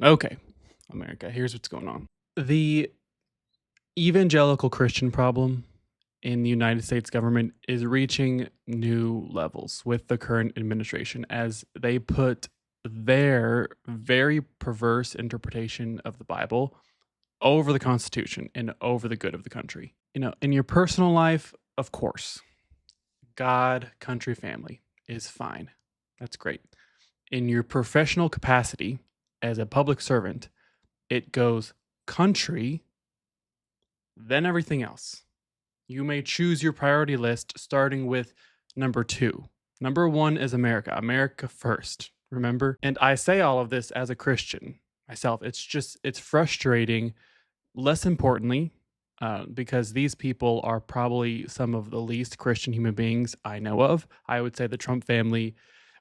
Okay, America, here's what's going on. The evangelical Christian problem in the United States government is reaching new levels with the current administration as they put their very perverse interpretation of the Bible over the Constitution and over the good of the country. In your personal life, of course, God, country, family is fine. That's great. In your professional capacity as a public servant, it goes country, then everything else. You may choose your priority list starting with number 2. Number 1 is America. America first, remember? And I say all of this as a Christian myself. It's frustrating, less importantly, because these people are probably some of the least Christian human beings I know of. I would say the Trump family,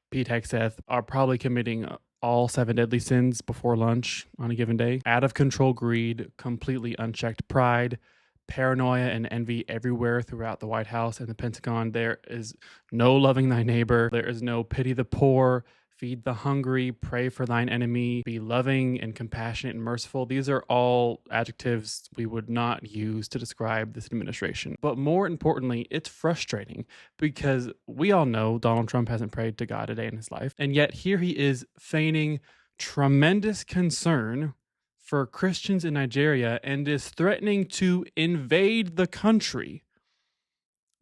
Pete Hegseth, are probably committing all 7 deadly sins before lunch on a given day. Out of control greed, completely unchecked pride, paranoia and envy everywhere throughout the White House and the Pentagon. There is no loving thy neighbor. There is no pity the poor, feed the hungry, pray for thine enemy, be loving and compassionate and merciful. These are all adjectives we would not use to describe this administration. But more importantly, it's frustrating because we all know Donald Trump hasn't prayed to God a day in his life. And yet here he is feigning tremendous concern for Christians in Nigeria and is threatening to invade the country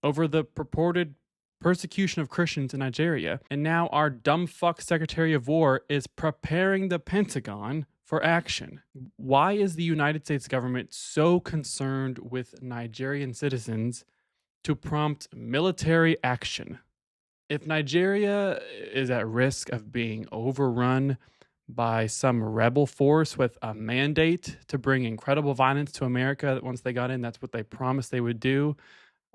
over the purported persecution of Christians in Nigeria. And now our dumb fuck Secretary of War is preparing the Pentagon for action. Why is the United States government so concerned with Nigerian citizens to prompt military action? If Nigeria is at risk of being overrun by some rebel force with a mandate to bring incredible violence to America once they got in, that's what they promised they would do.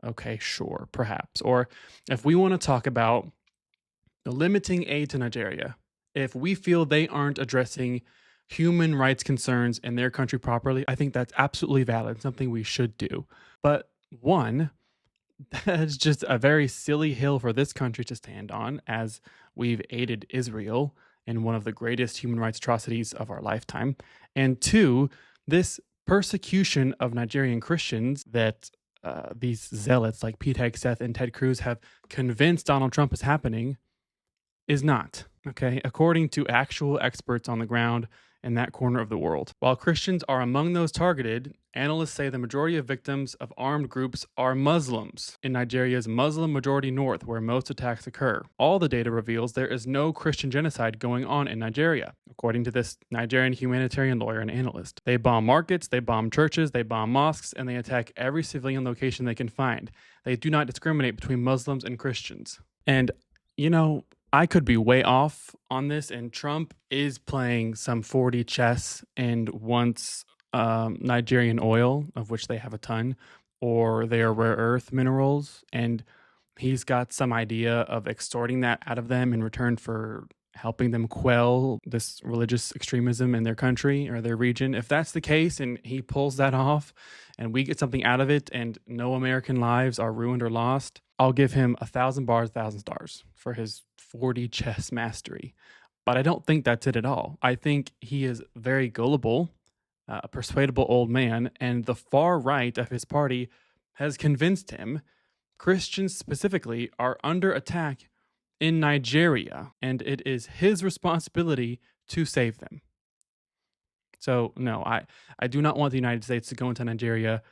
Okay, sure, perhaps. Or if we want to talk about limiting aid to Nigeria, if we feel they aren't addressing human rights concerns in their country properly, I think that's absolutely valid, something we should do. But one, that's just a very silly hill for this country to stand on, as we've aided Israel in one of the greatest human rights atrocities of our lifetime. And 2, this persecution of Nigerian Christians that these zealots like Pete Hegseth and Ted Cruz have convinced Donald Trump is happening is not. Okay, according to actual experts on the ground in that corner of the world. While Christians are among those targeted, analysts say the majority of victims of armed groups are Muslims in Nigeria's Muslim majority north, where most attacks occur. All the data reveals there is no Christian genocide going on in Nigeria, according to this Nigerian humanitarian lawyer and analyst. They bomb markets, they bomb churches, they bomb mosques, and they attack every civilian location they can find. They do not discriminate between Muslims and Christians. And, I could be way off on this, and Trump is playing some 4D chess and wants Nigerian oil, of which they have a ton, or their rare earth minerals, and he's got some idea of extorting that out of them in return for helping them quell this religious extremism in their country or their region. If that's the case and he pulls that off and we get something out of it and no American lives are ruined or lost, I'll give him 1,000 bars, 1,000 stars for his 4D chess mastery. But I don't think that's it at all. I think he is very gullible, a persuadable old man, and the far right of his party has convinced him Christians specifically are under attack in Nigeria, and it is his responsibility to save them. So, no, I do not want the United States to go into Nigeria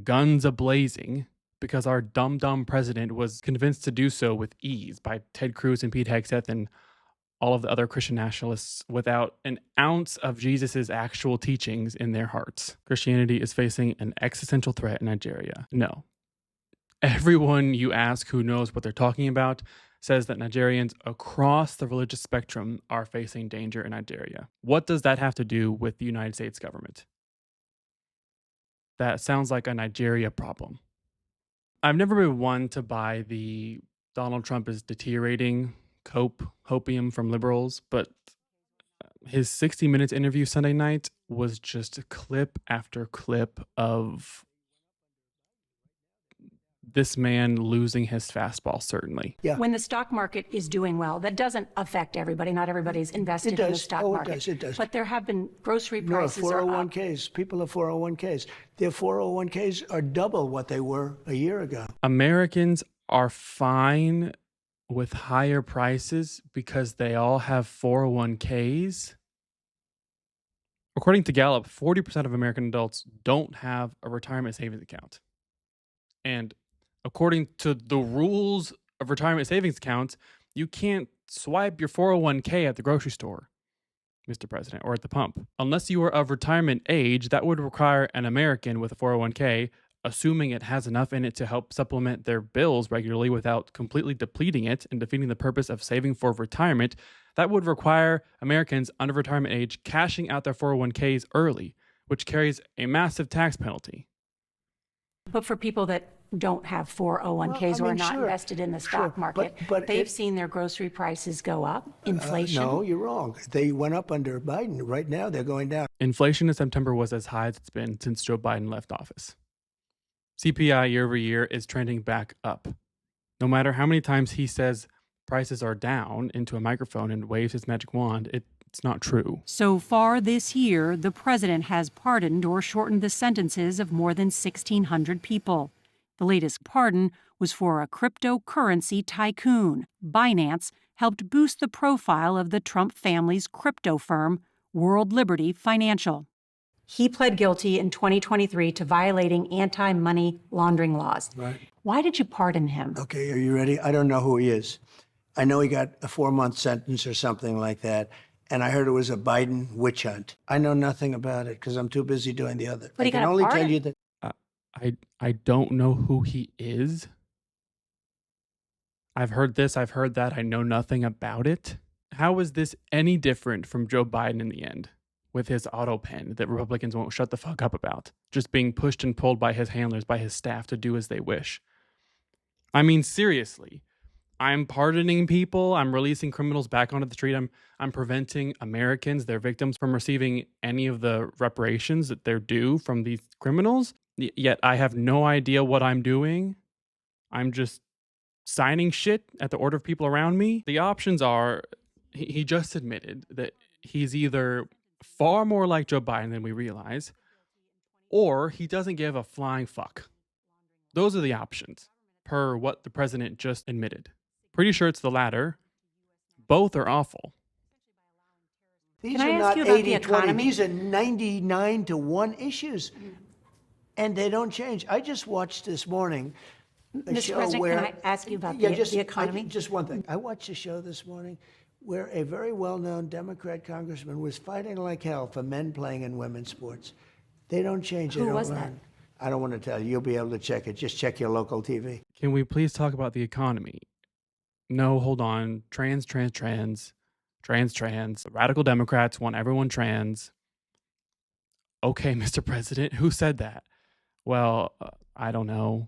guns a-blazing because our dumb president was convinced to do so with ease by Ted Cruz and Pete Hegseth and all of the other Christian nationalists without an ounce of Jesus's actual teachings in their hearts. Christianity is facing an existential threat in Nigeria. No. Everyone you ask who knows what they're talking about says that Nigerians across the religious spectrum are facing danger in Nigeria. What does that have to do with the United States government? That sounds like a Nigeria problem. I've never been one to buy the Donald Trump is deteriorating hopium from liberals, but his 60 Minutes interview Sunday night was just clip after clip of this man losing his fastball, certainly. Yeah. When the stock market is doing well, that doesn't affect everybody. Not everybody's invested in the stock market. It does. But there have been grocery prices are up. 401ks. People have 401ks. Their 401ks are double what they were a year ago. Americans are fine with higher prices because they all have 401ks. According to Gallup, 40% of American adults don't have a retirement savings account. And according to the rules of retirement savings accounts, you can't swipe your 401k at the grocery store, Mr. President, or at the pump. Unless you are of retirement age, that would require an American with a 401k, assuming it has enough in it to help supplement their bills regularly without completely depleting it and defeating the purpose of saving for retirement, that would require Americans under retirement age cashing out their 401ks early, which carries a massive tax penalty. But for people that don't have 401ks or are not invested in the stock market, but they've seen their grocery prices go up. Inflation. No, you're wrong. They went up under Biden. Right now, they're going down. Inflation in September was as high as it's been since Joe Biden left office. CPI year over year is trending back up. No matter how many times he says prices are down into a microphone and waves his magic wand, it's not true. So far this year, the president has pardoned or shortened the sentences of more than 1,600 people. The latest pardon was for a cryptocurrency tycoon. Binance helped boost the profile of the Trump family's crypto firm, World Liberty Financial. He pled guilty in 2023 to violating anti-money laundering laws. Right. Why did you pardon him? Okay, are you ready? I don't know who he is. I know he got a 4-month sentence or something like that. And I heard it was a Biden witch hunt. I know nothing about it because I'm too busy doing the other. But I can only tell you that. I don't know who he is. I've heard this, I've heard that. I know nothing about it. How is this any different from Joe Biden in the end with his auto pen that Republicans won't shut the fuck up about? Just being pushed and pulled by his handlers, by his staff to do as they wish. I mean, seriously. I'm pardoning people. I'm releasing criminals back onto the street. I'm preventing Americans, their victims, from receiving any of the reparations that they're due from these criminals. Yet I have no idea what I'm doing. I'm just signing shit at the order of people around me. The options are, he just admitted that he's either far more like Joe Biden than we realize, or he doesn't give a flying fuck. Those are the options, per what the president just admitted. Pretty sure it's the latter. Both are awful. These Can I are ask not you about the 80-20. economy? These are 99-1 issues. And they don't change. I just watched this morning a Mr. show President, where... can I ask you about the economy? Just one thing. I watched a show this morning where a very well-known Democrat congressman was fighting like hell for men playing in women's sports. They don't change. They Who don't was learn. that? I don't want to tell you. You'll be able to check it. Just check your local TV. Can we please talk about the economy? No, hold on. Trans. Radical Democrats want everyone trans. Okay, Mr. President, who said that? Well, I don't know.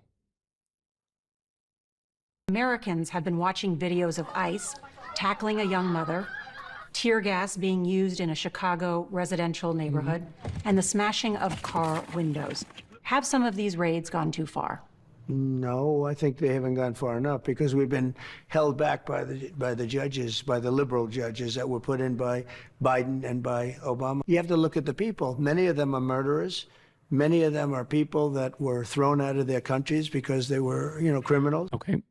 Americans have been watching videos of ICE tackling a young mother, tear gas being used in a Chicago residential neighborhood, and the smashing of car windows. Have some of these raids gone too far? No, I think they haven't gone far enough because we've been held back by the judges, by the liberal judges that were put in by Biden and by Obama. You have to look at the people. Many of them are murderers. Many of them are people that were thrown out of their countries because they were, criminals. Okay.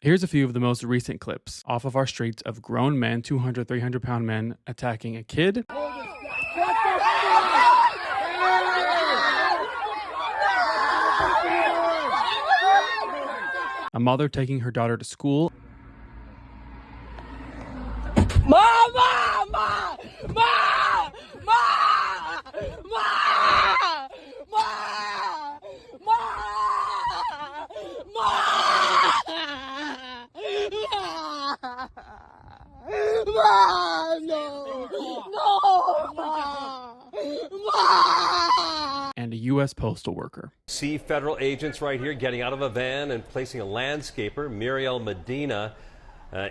Here's a few of the most recent clips off of our streets of grown men, 200, 300-pound men attacking a kid. A mother taking her daughter to school. Mama! Ma! Ma! Ma! Ma! Ma! Ma! No! No! Ma! And a U.S. postal worker. See federal agents right here getting out of a van and placing a landscaper, Muriel Medina,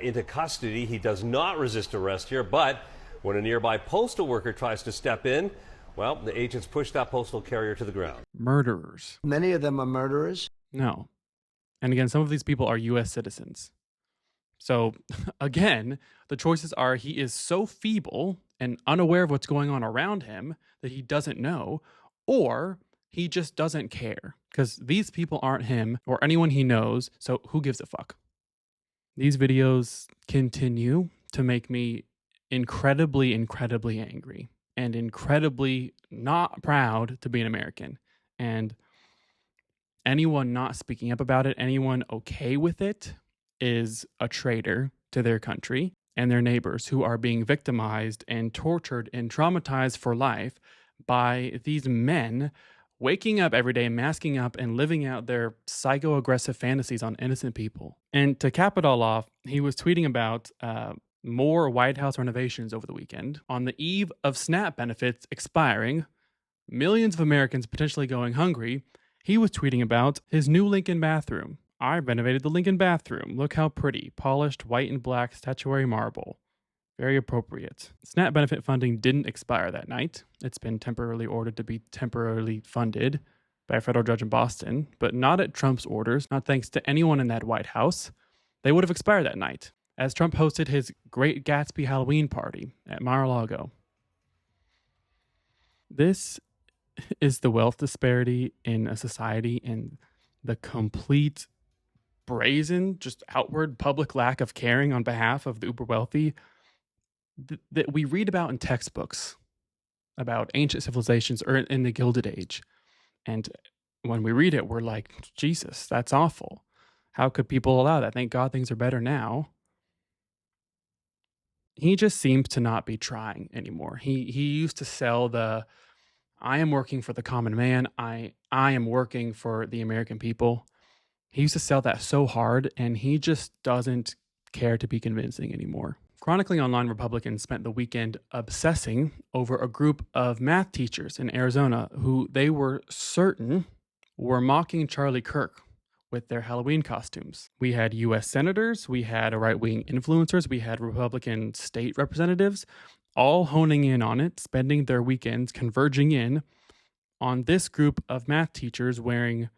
into custody. He does not resist arrest here, but when a nearby postal worker tries to step in, well, the agents push that postal carrier to the ground. Murderers. Many of them are murderers. No. And again, some of these people are US citizens. So again, the choices are he is so feeble and unaware of what's going on around him that he doesn't know, or he just doesn't care because these people aren't him or anyone he knows. So who gives a fuck? These videos continue to make me incredibly, incredibly angry and incredibly not proud to be an American. And anyone not speaking up about it, anyone okay with it, is a traitor to their country and their neighbors who are being victimized and tortured and traumatized for life by these men waking up every day, masking up, and living out their psycho-aggressive fantasies on innocent people. And to cap it all off, he was tweeting about more White House renovations over the weekend. On the eve of SNAP benefits expiring, millions of Americans potentially going hungry, he was tweeting about his new Lincoln bathroom. I renovated the Lincoln bathroom. Look how pretty. Polished white and black statuary marble. Very appropriate. SNAP benefit funding didn't expire that night. It's been temporarily ordered to be temporarily funded by a federal judge in Boston, but not at Trump's orders, not thanks to anyone in that White House. They would have expired that night, as Trump hosted his Great Gatsby Halloween party at Lago. This is the wealth disparity in a society and the complete brazen, just outward public lack of caring on behalf of the uber wealthy that we read about in textbooks about ancient civilizations or in the Gilded Age. And when we read it, we're like, Jesus, that's awful. How could people allow that? Thank God things are better now. He just seems to not be trying anymore. He used to sell the, I am working for the common man. I am working for the American people. He used to sell that so hard, and he just doesn't care to be convincing anymore. Chronicling Online Republicans spent the weekend obsessing over a group of math teachers in Arizona who they were certain were mocking Charlie Kirk with their Halloween costumes. We had U.S. senators, we had right-wing influencers, we had Republican state representatives, all honing in on it, spending their weekends converging in on this group of math teachers wearing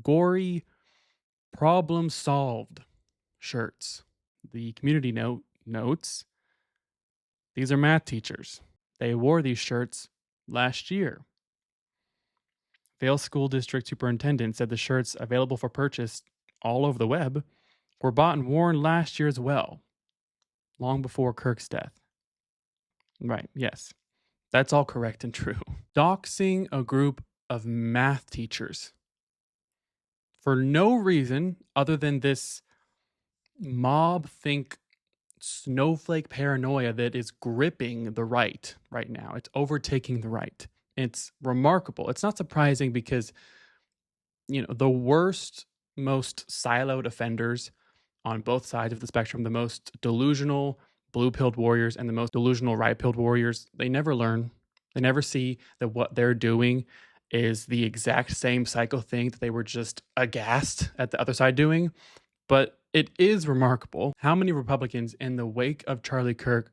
gory, problem-solved shirts. The community notes, these are math teachers. They wore these shirts last year. Vail School District Superintendent said the shirts available for purchase all over the web were bought and worn last year as well, long before Kirk's death. Right, yes. That's all correct and true. Doxing a group of math teachers for no reason other than this mob think snowflake paranoia that is gripping the right now. It's overtaking the right. It's remarkable. It's not surprising because, the worst, most siloed offenders on both sides of the spectrum, the most delusional blue-pilled warriors and the most delusional right-pilled warriors, they never learn. They never see that what they're doing is the exact same psycho thing that they were just aghast at the other side doing. But it is remarkable how many Republicans in the wake of Charlie Kirk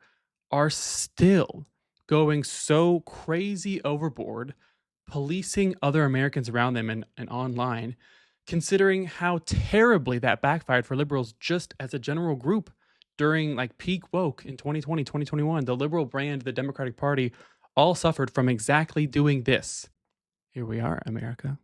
are still going so crazy overboard, policing other Americans around them and online, considering how terribly that backfired for liberals just as a general group during peak woke in 2020, 2021. The liberal brand, the Democratic Party, all suffered from exactly doing this. Here we are, America.